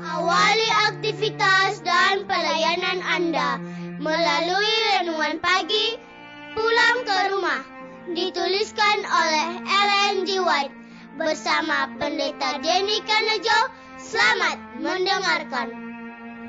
Awali aktivitas dan pelayanan Anda melalui renungan pagi Pulang ke Rumah, dituliskan oleh Ellen G. White bersama Pendeta Denny Kanejo. Selamat mendengarkan.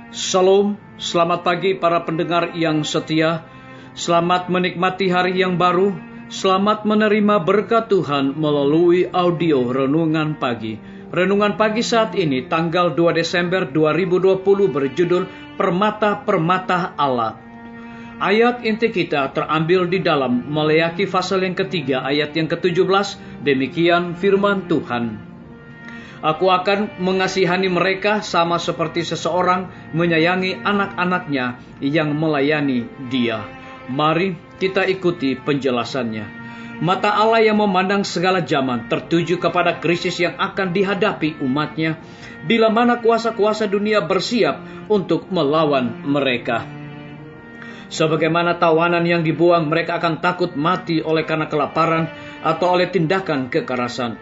Shalom, selamat pagi para pendengar yang setia. Selamat menikmati hari yang baru. Selamat menerima berkat Tuhan melalui audio Renungan Pagi. Renungan pagi saat ini tanggal 2 Desember 2020 berjudul Permata-Permata Allah. Ayat inti kita terambil di dalam Maleakhi pasal yang ketiga ayat yang ke-17. Demikian firman Tuhan. Aku akan mengasihani mereka sama seperti seseorang menyayangi anak-anaknya yang melayani dia. Mari kita ikuti penjelasannya. Mata Allah yang memandang segala zaman tertuju kepada krisis yang akan dihadapi umatnya, bila mana kuasa-kuasa dunia bersiap untuk melawan mereka. Sebagaimana tawanan yang dibuang, mereka akan takut mati oleh karena kelaparan atau oleh tindakan kekerasan.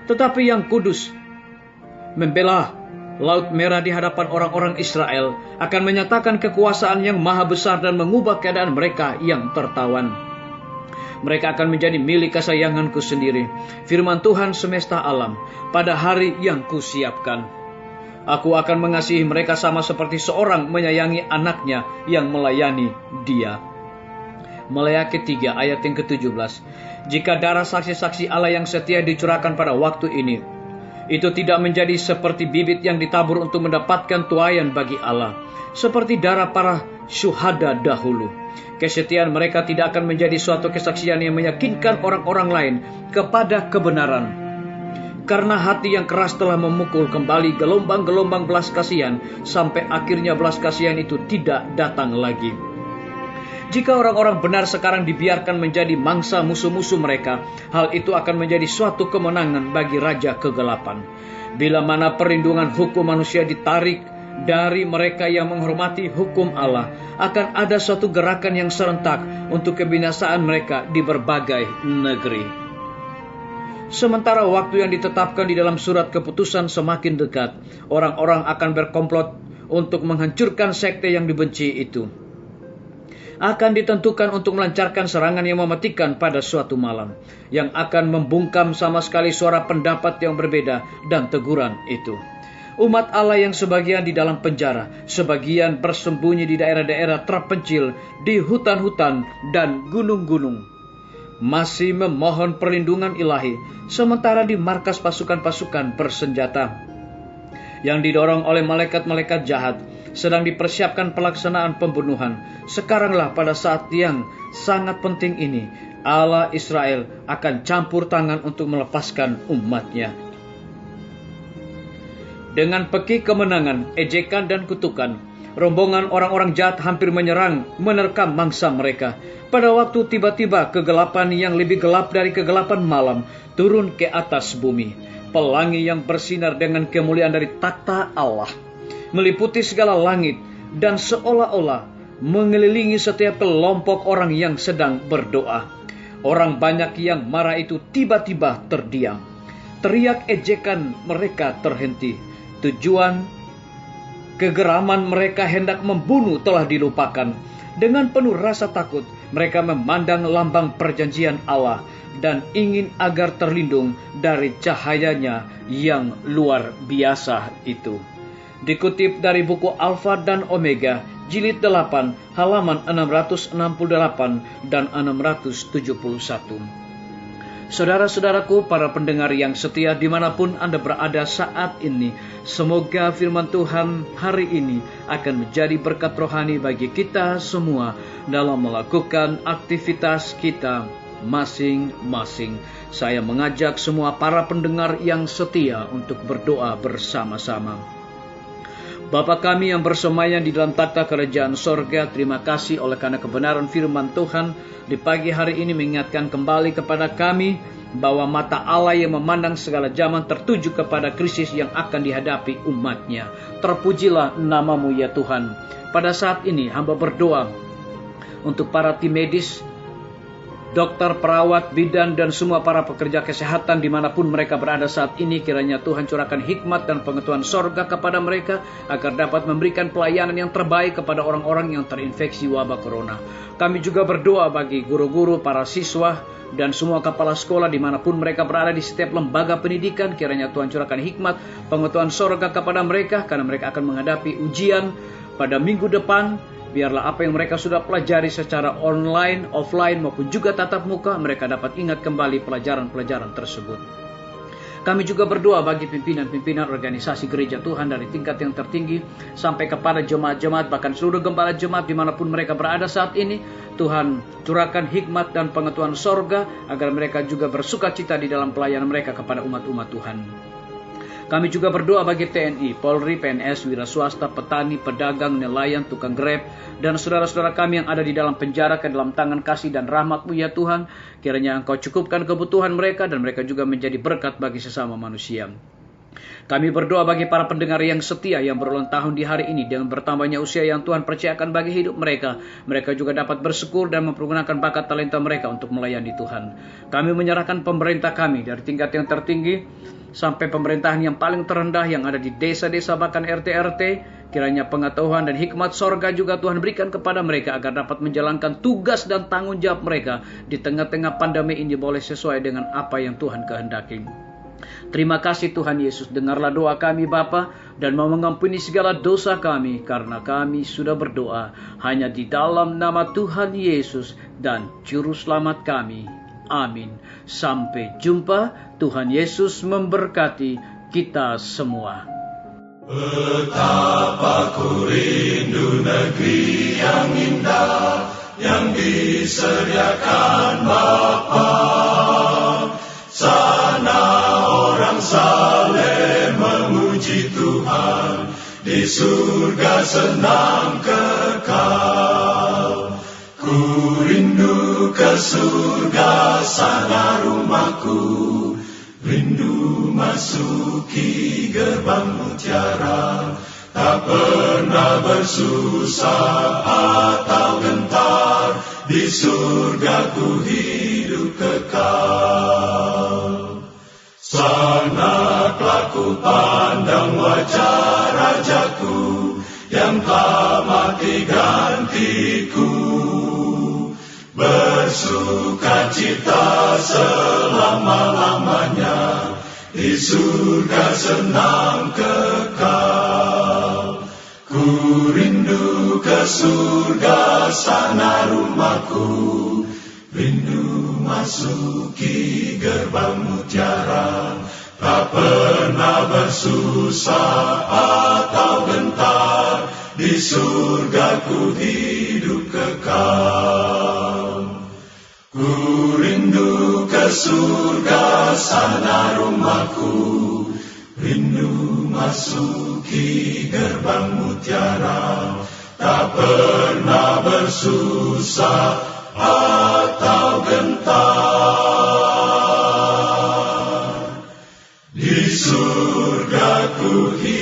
Tetapi yang kudus membela Laut Merah di hadapan orang-orang Israel akan menyatakan kekuasaan yang maha besar dan mengubah keadaan mereka yang tertawan. Mereka akan menjadi milik kesayanganku sendiri, firman Tuhan semesta alam, pada hari yang kusiapkan. Aku akan mengasihi mereka sama seperti seorang menyayangi anaknya yang melayani dia. Maleakhi 3 ayat yang ke-17. Jika darah saksi-saksi Allah yang setia dicurahkan pada waktu ini, itu tidak menjadi seperti bibit yang ditabur untuk mendapatkan tuaian bagi Allah, seperti darah para syuhada dahulu. Kesetiaan mereka tidak akan menjadi suatu kesaksian yang meyakinkan orang-orang lain kepada kebenaran. Karena hati yang keras telah memukul kembali gelombang-gelombang belas kasihan, sampai akhirnya belas kasihan itu tidak datang lagi. Jika orang-orang benar sekarang dibiarkan menjadi mangsa musuh-musuh mereka, hal itu akan menjadi suatu kemenangan bagi Raja Kegelapan. Bila mana perlindungan hukum manusia ditarik dari mereka yang menghormati hukum Allah, akan ada suatu gerakan yang serentak untuk kebinasaan mereka di berbagai negeri. Sementara waktu yang ditetapkan di dalam surat keputusan semakin dekat, orang-orang akan berkomplot untuk menghancurkan sekte yang dibenci itu. Akan ditentukan untuk melancarkan serangan yang mematikan pada suatu malam, yang akan membungkam sama sekali suara pendapat yang berbeda dan teguran itu. Umat Allah yang sebagian di dalam penjara, sebagian bersembunyi di daerah-daerah terpencil, di hutan-hutan dan gunung-gunung, masih memohon perlindungan ilahi, sementara di markas pasukan-pasukan bersenjata yang didorong oleh malaikat-malaikat jahat sedang dipersiapkan pelaksanaan pembunuhan. Sekaranglah pada saat yang sangat penting ini, Allah Israel akan campur tangan untuk melepaskan umatnya. Dengan peki kemenangan, ejekan dan kutukan, rombongan orang-orang jahat hampir menyerang, menerkam mangsa mereka. Pada waktu tiba-tiba kegelapan yang lebih gelap dari kegelapan malam turun ke atas bumi. Pelangi yang bersinar dengan kemuliaan dari takhta Allah meliputi segala langit dan seolah-olah mengelilingi setiap kelompok orang yang sedang berdoa. Orang banyak yang marah itu tiba-tiba terdiam. Teriak ejekan mereka terhenti. Tujuan kegeraman mereka hendak membunuh telah dilupakan. Dengan penuh rasa takut, mereka memandang lambang perjanjian Allah dan ingin agar terlindung dari cahayanya yang luar biasa itu. Dikutip dari buku Alfa dan Omega, jilid 8, halaman 668 dan 671. Saudara-saudaraku, para pendengar yang setia dimanapun Anda berada saat ini, semoga firman Tuhan hari ini akan menjadi berkat rohani bagi kita semua dalam melakukan aktivitas kita masing-masing. Saya mengajak semua para pendengar yang setia untuk berdoa bersama-sama. Bapa kami yang bersemayam di dalam takhta kerajaan sorga, terima kasih oleh karena kebenaran firman Tuhan di pagi hari ini mengingatkan kembali kepada kami bahwa mata Allah yang memandang segala zaman tertuju kepada krisis yang akan dihadapi umatnya. Terpujilah namamu ya Tuhan. Pada saat ini hamba berdoa untuk para tim medis dokter, perawat, bidan, dan semua para pekerja kesehatan dimanapun mereka berada saat ini. Kiranya Tuhan curahkan hikmat dan pengetahuan sorga kepada mereka, agar dapat memberikan pelayanan yang terbaik kepada orang-orang yang terinfeksi wabah corona. Kami juga berdoa bagi guru-guru, para siswa, dan semua kepala sekolah dimanapun mereka berada di setiap lembaga pendidikan. Kiranya Tuhan curahkan hikmat, pengetahuan sorga kepada mereka, karena mereka akan menghadapi ujian pada minggu depan. Biarlah apa yang mereka sudah pelajari secara online, offline, maupun juga tatap muka, mereka dapat ingat kembali pelajaran-pelajaran tersebut. Kami juga berdoa bagi pimpinan-pimpinan organisasi gereja Tuhan dari tingkat yang tertinggi sampai kepada jemaat-jemaat, bahkan seluruh gembala jemaat dimanapun mereka berada saat ini. Tuhan curahkan hikmat dan pengetahuan sorga, agar mereka juga bersukacita di dalam pelayanan mereka kepada umat-umat Tuhan. Kami juga berdoa bagi TNI, Polri, PNS, wira swasta, petani, pedagang, nelayan, tukang grab, dan saudara-saudara kami yang ada di dalam penjara ke dalam tangan kasih dan rahmat-Mu ya Tuhan. Kiranya Engkau cukupkan kebutuhan mereka, dan mereka juga menjadi berkat bagi sesama manusia. Kami berdoa bagi para pendengar yang setia yang berulang tahun di hari ini, dengan bertambahnya usia yang Tuhan percayakan bagi hidup mereka. Mereka juga dapat bersyukur dan mempergunakan bakat talenta mereka untuk melayani Tuhan. Kami menyerahkan pemerintah kami dari tingkat yang tertinggi sampai pemerintahan yang paling terendah yang ada di desa-desa, bahkan RT-RT. Kiranya pengetahuan dan hikmat sorga juga Tuhan berikan kepada mereka, agar dapat menjalankan tugas dan tanggung jawab mereka di tengah-tengah pandemi ini boleh sesuai dengan apa yang Tuhan kehendaki. Terima kasih Tuhan Yesus, dengarlah doa kami Bapa, dan mau mengampuni segala dosa kami, karena kami sudah berdoa hanya di dalam nama Tuhan Yesus dan Juru Selamat kami. Amin. Sampai jumpa. Tuhan Yesus memberkati kita semua. Betapa ku rindu negeri yang indah yang disediakan Bapa. Sana orang saleh memuji Tuhan, di surga senang kekal. Ku rindu ke surga, sana rumahku, rindu masuki gerbang mutiara, tak pernah bersusah atau gentar, di surga ku hidup kekal. Sana ku pandang wajah Rajaku, yang telah mati gantiku, bersukacita selama-lamanya, di surga senang kekal. Ku rindu ke surga, sana rumahku, rindu masuki gerbang mutiara, tak pernah bersusah atau gentar, di surga ku hidup kekal. Ku rindu ke surga, sana rumahku, rindu masuki gerbang mutiara, tak pernah bersusah atau gentar, di surga ku hidup